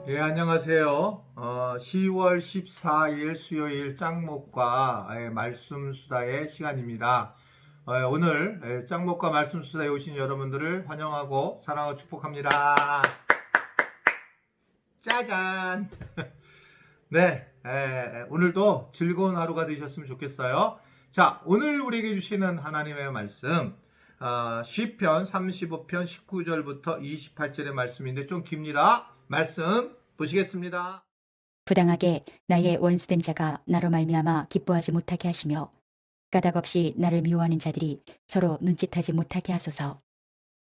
예, 안녕하세요. 10월 14일 수요일 짱목과 말씀 수다의 시간입니다. 오늘 짱목과 말씀 수다에 오신 여러분들을 환영하고 사랑하고 축복합니다. 짜잔! 네, 오늘도 즐거운 하루가 되셨으면 좋겠어요. 자, 오늘 우리에게 주시는 하나님의 말씀, 시편 35편 19절부터 28절의 말씀인데 좀 깁니다. 말씀 보시겠습니다. 부당하게 나의 원수된 자가 나로 말미암아 기뻐하지 못하게 하시며 까닭없이 나를 미워하는 자들이 서로 눈짓하지 못하게 하소서.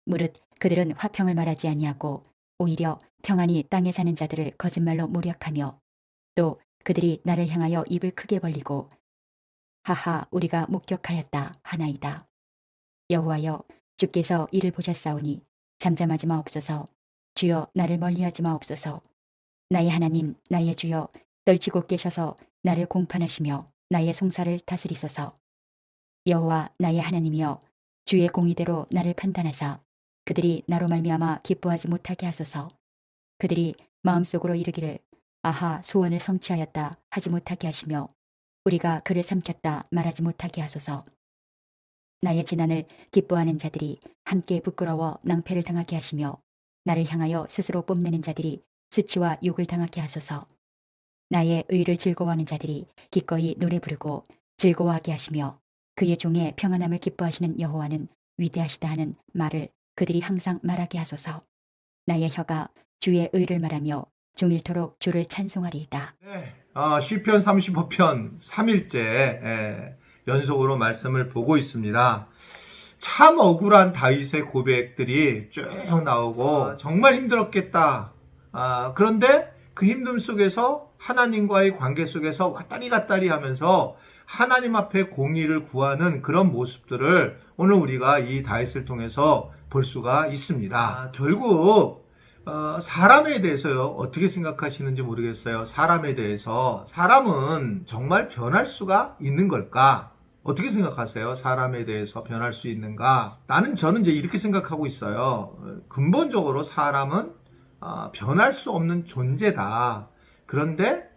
무릇 그들은 화평을 말하지 아니하고 오히려 평안히 땅에 사는 자들을 거짓말로 모략하며 또 그들이 나를 향하여 입을 크게 벌리고 하하 우리가 목격하였다 하나이다. 여호와여 주께서 이를 보셨사오니 잠잠하지 마옵소서. 주여 나를 멀리하지 마옵소서. 나의 하나님 나의 주여 떨치고 계셔서 나를 공판하시며 나의 송사를 다스리소서. 여호와 나의 하나님이여 주의 공의대로 나를 판단하사 그들이 나로 말미암아 기뻐하지 못하게 하소서. 그들이 마음속으로 이르기를 아하 소원을 성취하였다 하지 못하게 하시며 우리가 그를 삼켰다 말하지 못하게 하소서. 나의 진난을 기뻐하는 자들이 함께 부끄러워 낭패를 당하게 하시며 나를 향하여 스스로 뽐내는 자들이 수치와 욕을 당하게 하소서. 나의 의를 즐거워하는 자들이 기꺼이 노래 부르고 즐거워하게 하시며 그의 종의 평안함을 기뻐하시는 여호와는 위대하시다 하는 말을 그들이 항상 말하게 하소서. 나의 혀가 주의 의를 말하며 종일토록 주를 찬송하리이다. 네, 시편 35편 3일째 연속으로 말씀을 보고 있습니다. 참 억울한 다윗의 고백들이 쭉 나오고 정말 힘들었겠다. 그런데 그 힘듦 속에서 하나님과의 관계 속에서 왔다리 갔다리 하면서 하나님 앞에 공의를 구하는 그런 모습들을 오늘 우리가 이 다윗을 통해서 볼 수가 있습니다. 결국 사람에 대해서요 어떻게 생각하시는지 모르겠어요. 사람에 대해서 사람은 정말 변할 수가 있는 걸까? 어떻게 생각하세요? 사람에 대해서 변할 수 있는가? 저는 이제 이렇게 생각하고 있어요. 근본적으로 사람은 변할 수 없는 존재다. 그런데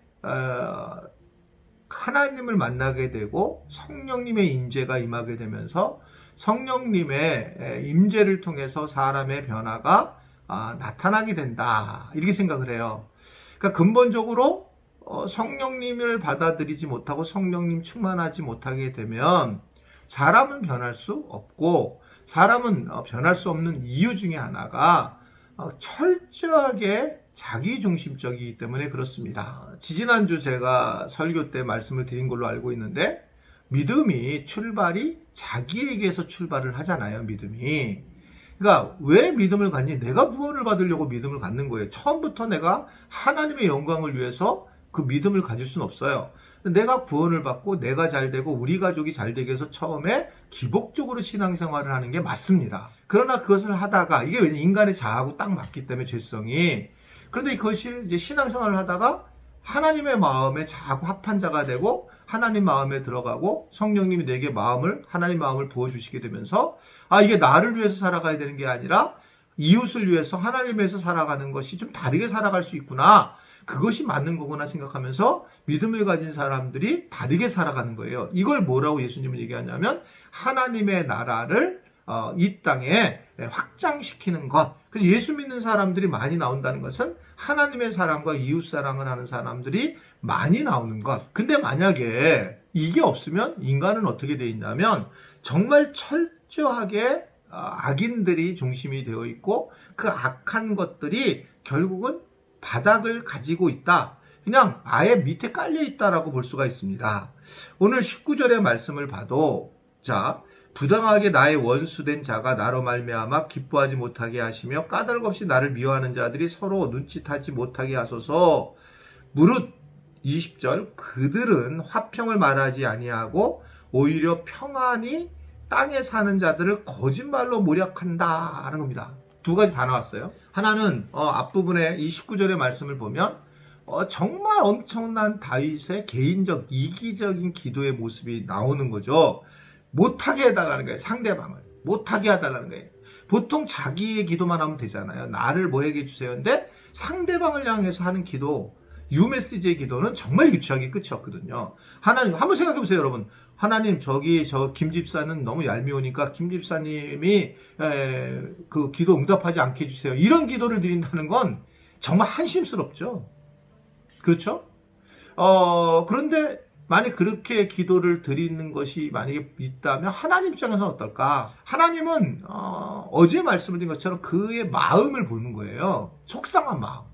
하나님을 만나게 되고 성령님의 임재가 임하게 되면서 성령님의 임재를 통해서 사람의 변화가 나타나게 된다. 이렇게 생각을 해요. 그러니까 근본적으로 성령님을 받아들이지 못하고 성령님 충만하지 못하게 되면 사람은 변할 수 없고 사람은 변할 수 없는 이유 중에 하나가 철저하게 자기중심적이기 때문에 그렇습니다. 지지난주 제가 설교 때 말씀을 드린 걸로 알고 있는데 믿음이 출발이 자기에게서 출발을 하잖아요. 믿음이. 그러니까 왜 믿음을 갖니? 내가 구원을 받으려고 믿음을 갖는 거예요. 처음부터 내가 하나님의 영광을 위해서 그 믿음을 가질 수는 없어요. 내가 구원을 받고 내가 잘 되고 우리 가족이 잘 되기 위해서 처음에 기복적으로 신앙생활을 하는 게 맞습니다. 그러나 그것을 하다가 이게 왜냐면 인간의 자아하고 딱 맞기 때문에 죄성이. 그런데 그것이 이제 신앙생활을 하다가 하나님의 마음에 자꾸 합한 자가 되고 하나님 마음에 들어가고 성령님이 내게 하나님 마음을 부어주시게 되면서 이게 나를 위해서 살아가야 되는 게 아니라 이웃을 위해서 하나님을 위해서 살아가는 것이 좀 다르게 살아갈 수 있구나. 그것이 맞는 거구나 생각하면서 믿음을 가진 사람들이 다르게 살아가는 거예요. 이걸 뭐라고 예수님은 얘기하냐면 하나님의 나라를 이 땅에 확장시키는 것. 그래서 예수 믿는 사람들이 많이 나온다는 것은 하나님의 사랑과 이웃 사랑을 하는 사람들이 많이 나오는 것. 근데 만약에 이게 없으면 인간은 어떻게 돼 있냐면 정말 철저하게 악인들이 중심이 되어 있고 그 악한 것들이 결국은 바닥을 가지고 있다. 그냥 아예 밑에 깔려 있다라고 볼 수가 있습니다. 오늘 19절의 말씀을 봐도 자 부당하게 나의 원수된 자가 나로 말미암아 기뻐하지 못하게 하시며 까닭없이 나를 미워하는 자들이 서로 눈짓하지 못하게 하소서. 무릇 20절 그들은 화평을 말하지 아니하고 오히려 평안히 땅에 사는 자들을 거짓말로 모략한다라는 겁니다. 두 가지 다 나왔어요. 하나는 앞부분에 이 19절의 말씀을 보면 정말 엄청난 다윗의 개인적 이기적인 기도의 모습이 나오는 거죠. 못하게 해달라는 거예요. 상대방을 못하게 해달라는 거예요. 보통 자기의 기도만 하면 되잖아요. 나를 뭐하게 해주세요. 근데 상대방을 향해서 하는 기도, 유메시지의 기도는 정말 유치하게 끝이 없거든요. 하나님, 한번 생각해 보세요, 여러분. 하나님, 저기 저 김 집사는 너무 얄미우니까 김 집사님이 그 기도 응답하지 않게 해주세요. 이런 기도를 드린다는 건 정말 한심스럽죠. 그렇죠? 그런데 만약 그렇게 기도를 드리는 것이 만약에 있다면 하나님 입장에서는 어떨까? 하나님은 어제 말씀을 드린 것처럼 그의 마음을 보는 거예요. 속상한 마음.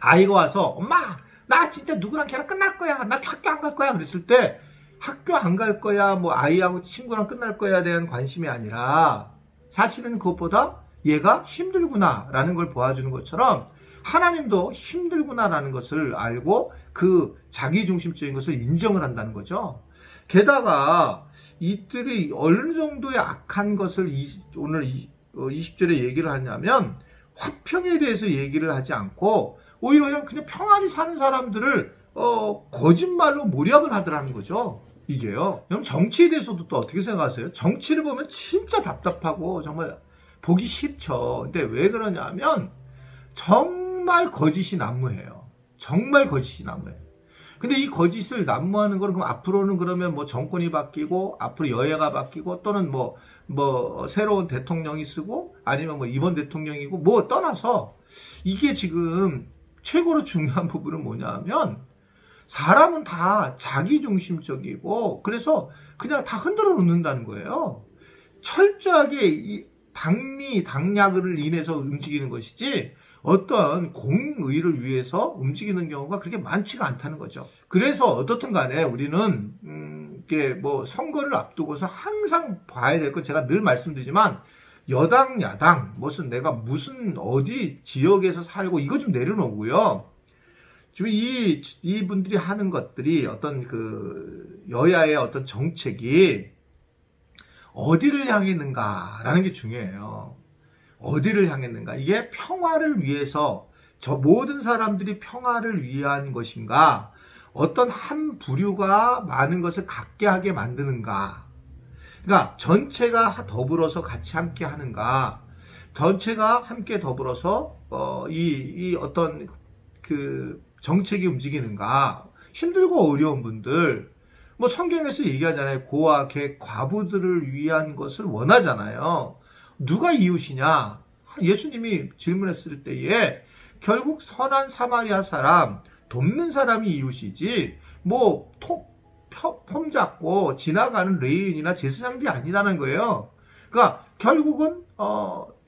아이가 와서 엄마 나 진짜 누구랑 걔랑 끝날 거야. 나 학교 안 갈 거야. 그랬을 때 학교 안 갈 거야. 뭐 아이하고 친구랑 끝날 거야에 대한 관심이 아니라 사실은 그것보다 얘가 힘들구나라는 걸 보여주는 것처럼 하나님도 힘들구나라는 것을 알고 그 자기중심적인 것을 인정을 한다는 거죠. 게다가 이들이 어느 정도의 악한 것을 오늘 20절에 얘기를 하냐면 화평에 대해서 얘기를 하지 않고 오히려 그냥 평안히 사는 사람들을 거짓말로 모략을 하더라는 거죠. 이게요. 그럼 정치에 대해서도 또 어떻게 생각하세요? 정치를 보면 진짜 답답하고 정말 보기 싫죠. 근데 왜 그러냐면 정말 거짓이 난무해요. 정말 거짓이 난무해요. 근데 이 거짓을 난무하는 거는 그럼 앞으로는 그러면 뭐 정권이 바뀌고 앞으로 여야가 바뀌고 또는 뭐 새로운 대통령이 쓰고 아니면 뭐 이번 대통령이고 뭐 떠나서 이게 지금 최고로 중요한 부분은 뭐냐면 사람은 다 자기중심적이고 그래서 그냥 다 흔들어 놓는다는 거예요. 철저하게 이 당리당략을 인해서 움직이는 것이지 어떤 공의를 위해서 움직이는 경우가 그렇게 많지가 않다는 거죠. 그래서 어떻든 간에 우리는 이게 뭐 선거를 앞두고서 항상 봐야 될 건 제가 늘 말씀드리지만 여당 야당 내가 무슨 어디 지역에서 살고 이거 좀 내려놓고요. 지금 이분들이 하는 것들이 어떤 그 여야의 어떤 정책이 어디를 향했는가라는 게 중요해요. 어디를 향했는가? 이게 평화를 위해서 저 모든 사람들이 평화를 위한 것인가? 어떤 한 부류가 많은 것을 갖게 하게 만드는가? 그러니까 전체가 더불어서 같이 함께 하는가? 전체가 함께 더불어서 이 어떤 그 정책이 움직이는가? 힘들고 어려운 분들 뭐 성경에서 얘기하잖아요. 고아, 개, 과부들을 위한 것을 원하잖아요. 누가 이웃이냐? 예수님이 질문했을 때에 결국 선한 사마리아 사람, 돕는 사람이 이웃이지 뭐 폼 잡고 지나가는 레인이나 제사장들이 아니라는 거예요. 그러니까 결국은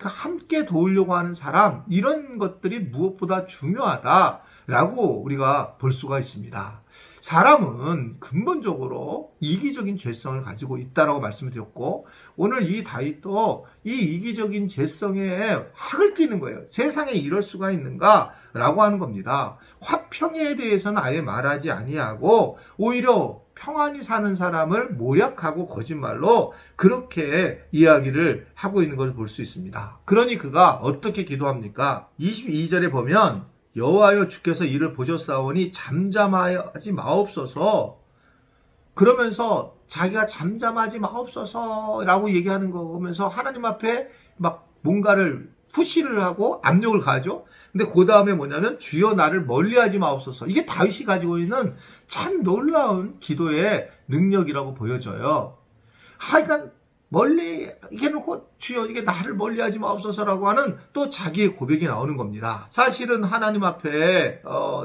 함께 도우려고 하는 사람 이런 것들이 무엇보다 중요하다라고 우리가 볼 수가 있습니다. 사람은 근본적으로 이기적인 죄성을 가지고 있다라고 말씀을 드렸고 오늘 이 다윗도 이 이기적인 죄성에 학을 띠는 거예요. 세상에 이럴 수가 있는가라고 하는 겁니다. 화평에 대해서는 아예 말하지 아니하고 오히려 평안히 사는 사람을 모략하고 거짓말로 그렇게 이야기를 하고 있는 것을 볼 수 있습니다. 그러니 그가 어떻게 기도합니까? 22절에 보면 여호와여 주께서 이를 보셨사오니 잠잠하지 마옵소서. 그러면서 자기가 잠잠하지 마옵소서 라고 얘기하는 거 보면서 하나님 앞에 막 뭔가를 푸시를 하고 압력을 가하죠. 근데 그 다음에 뭐냐면 주여 나를 멀리하지 마옵소서. 이게 다윗이 가지고 있는 참 놀라운 기도의 능력이라고 보여져요. 하여간 멀리 이게 놓고 주여 이게 나를 멀리하지 마옵소서라고 하는 또 자기의 고백이 나오는 겁니다. 사실은 하나님 앞에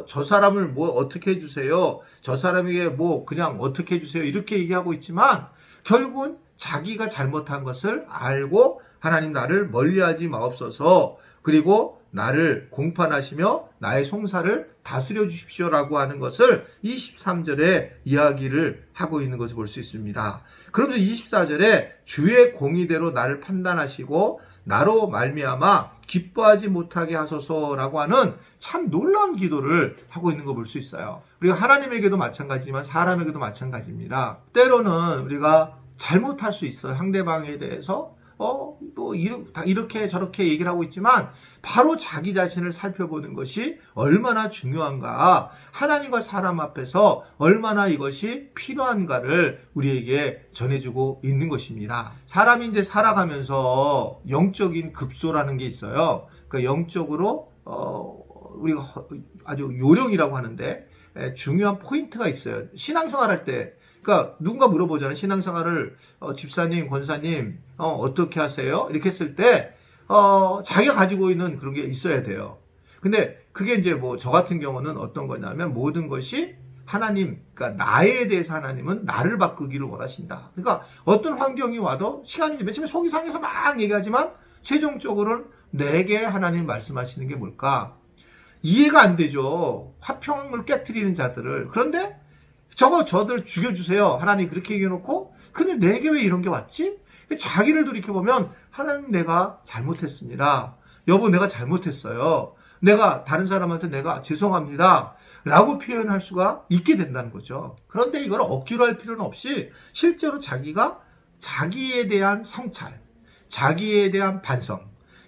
저 사람을 뭐 어떻게 해주세요, 저 사람에게 뭐 그냥 어떻게 해주세요 이렇게 얘기하고 있지만 결국은 자기가 잘못한 것을 알고 하나님 나를 멀리하지 마옵소서 그리고 나를 공판하시며 나의 송사를 다스려 주십시오라고 하는 것을 23절에 이야기를 하고 있는 것을 볼 수 있습니다. 그러면서 24절에 주의 공의대로 나를 판단하시고 나로 말미암아 기뻐하지 못하게 하소서라고 하는 참 놀라운 기도를 하고 있는 거 볼 수 있어요. 우리가 하나님에게도 마찬가지지만 사람에게도 마찬가지입니다. 때로는 우리가 잘못할 수 있어요. 상대방에 대해서 또 이렇게 저렇게 얘기를 하고 있지만 바로 자기 자신을 살펴보는 것이 얼마나 중요한가, 하나님과 사람 앞에서 얼마나 이것이 필요한가를 우리에게 전해주고 있는 것입니다. 사람이 이제 살아가면서 영적인 급소라는 게 있어요. 그러니까 영적으로 우리가 아주 요령이라고 하는데 중요한 포인트가 있어요. 신앙생활 할 때, 그러니까 누군가 물어보잖아요. 신앙생활을 집사님, 권사님 어떻게 하세요? 이렇게 했을 때 자기가 가지고 있는 그런 게 있어야 돼요. 근데 그게 이제 뭐 저 같은 경우는 어떤 거냐면 모든 것이 하나님, 그러니까 나에 대해서 하나님은 나를 바꾸기를 원하신다. 그러니까 어떤 환경이 와도 시간이 맨 처음에 속이 상해서 막 얘기하지만 최종적으로는 내게 하나님 말씀하시는 게 뭘까? 이해가 안 되죠. 화평을 깨트리는 자들을. 그런데 저들 죽여주세요. 하나님 그렇게 얘기해놓고 근데 내게 왜 이런 게 왔지? 자기를 돌이켜보면 하나님 내가 잘못했습니다. 여보 내가 잘못했어요. 내가 다른 사람한테 내가 죄송합니다. 라고 표현할 수가 있게 된다는 거죠. 그런데 이걸 억지로 할 필요는 없이 실제로 자기가 자기에 대한 성찰, 자기에 대한 반성,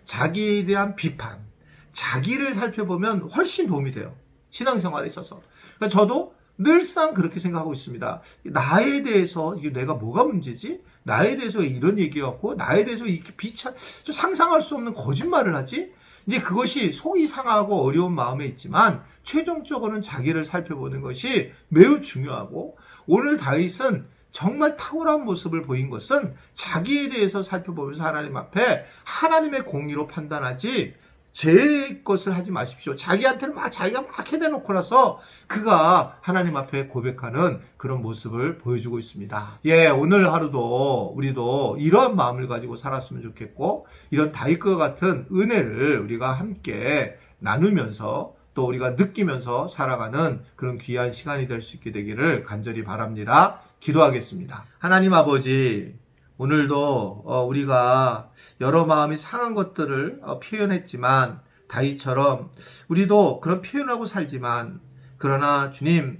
자기에 대한 비판, 자기를 살펴보면 훨씬 도움이 돼요. 신앙생활에 있어서. 그러니까 저도 늘상 그렇게 생각하고 있습니다. 나에 대해서 이게 내가 뭐가 문제지? 나에 대해서 이런 얘기였고 나에 대해서 이렇게 상상할 수 없는 거짓말을 하지? 이제 그것이 속이 상하고 어려운 마음에 있지만 최종적으로는 자기를 살펴보는 것이 매우 중요하고 오늘 다윗은 정말 탁월한 모습을 보인 것은 자기에 대해서 살펴보면서 하나님 앞에 하나님의 공의로 판단하지 제 것을 하지 마십시오. 자기한테는 자기가 막 해대놓고 나서 그가 하나님 앞에 고백하는 그런 모습을 보여주고 있습니다. 오늘 하루도 우리도 이러한 마음을 가지고 살았으면 좋겠고 이런 다윗과 같은 은혜를 우리가 함께 나누면서 또 우리가 느끼면서 살아가는 그런 귀한 시간이 될 수 있게 되기를 간절히 바랍니다. 기도하겠습니다. 하나님 아버지, 오늘도 우리가 여러 마음이 상한 것들을 표현했지만 다윗처럼 우리도 그런 표현하고 살지만 그러나 주님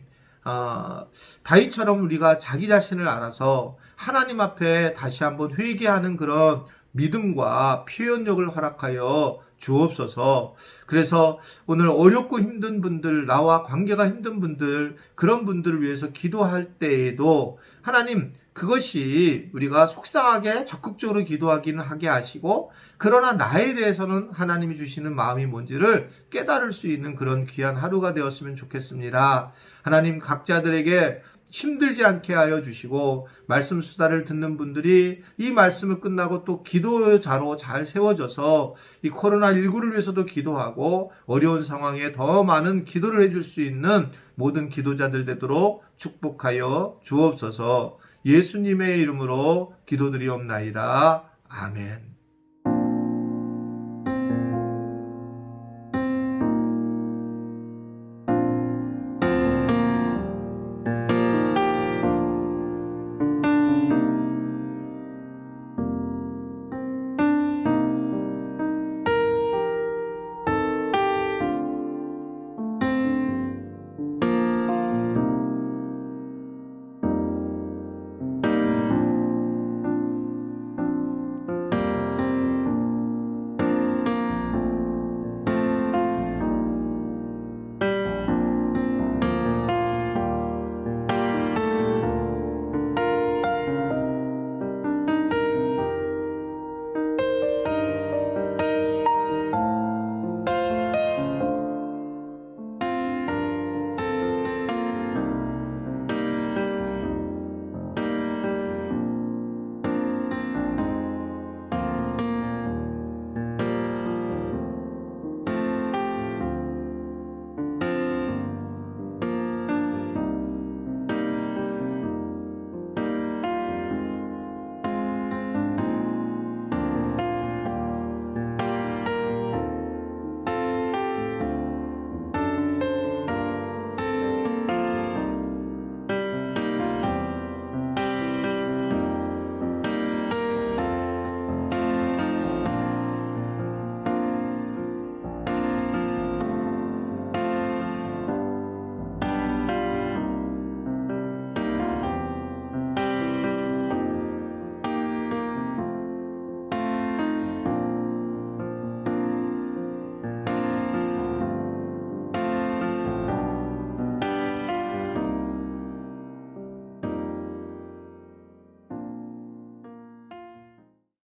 다윗처럼 우리가 자기 자신을 알아서 하나님 앞에 다시 한번 회개하는 그런 믿음과 표현력을 허락하여 주옵소서. 그래서 오늘 어렵고 힘든 분들, 나와 관계가 힘든 분들, 그런 분들을 위해서 기도할 때에도 하나님 그것이 우리가 속상하게 적극적으로 기도하기는 하게 하시고 그러나 나에 대해서는 하나님이 주시는 마음이 뭔지를 깨달을 수 있는 그런 귀한 하루가 되었으면 좋겠습니다. 하나님 각자들에게 힘들지 않게 하여 주시고 말씀 수다를 듣는 분들이 이 말씀을 끝나고 또 기도자로 잘 세워져서 이 코로나19를 위해서도 기도하고 어려운 상황에 더 많은 기도를 해줄 수 있는 모든 기도자들 되도록 축복하여 주옵소서. 예수님의 이름으로 기도드리옵나이다. 아멘.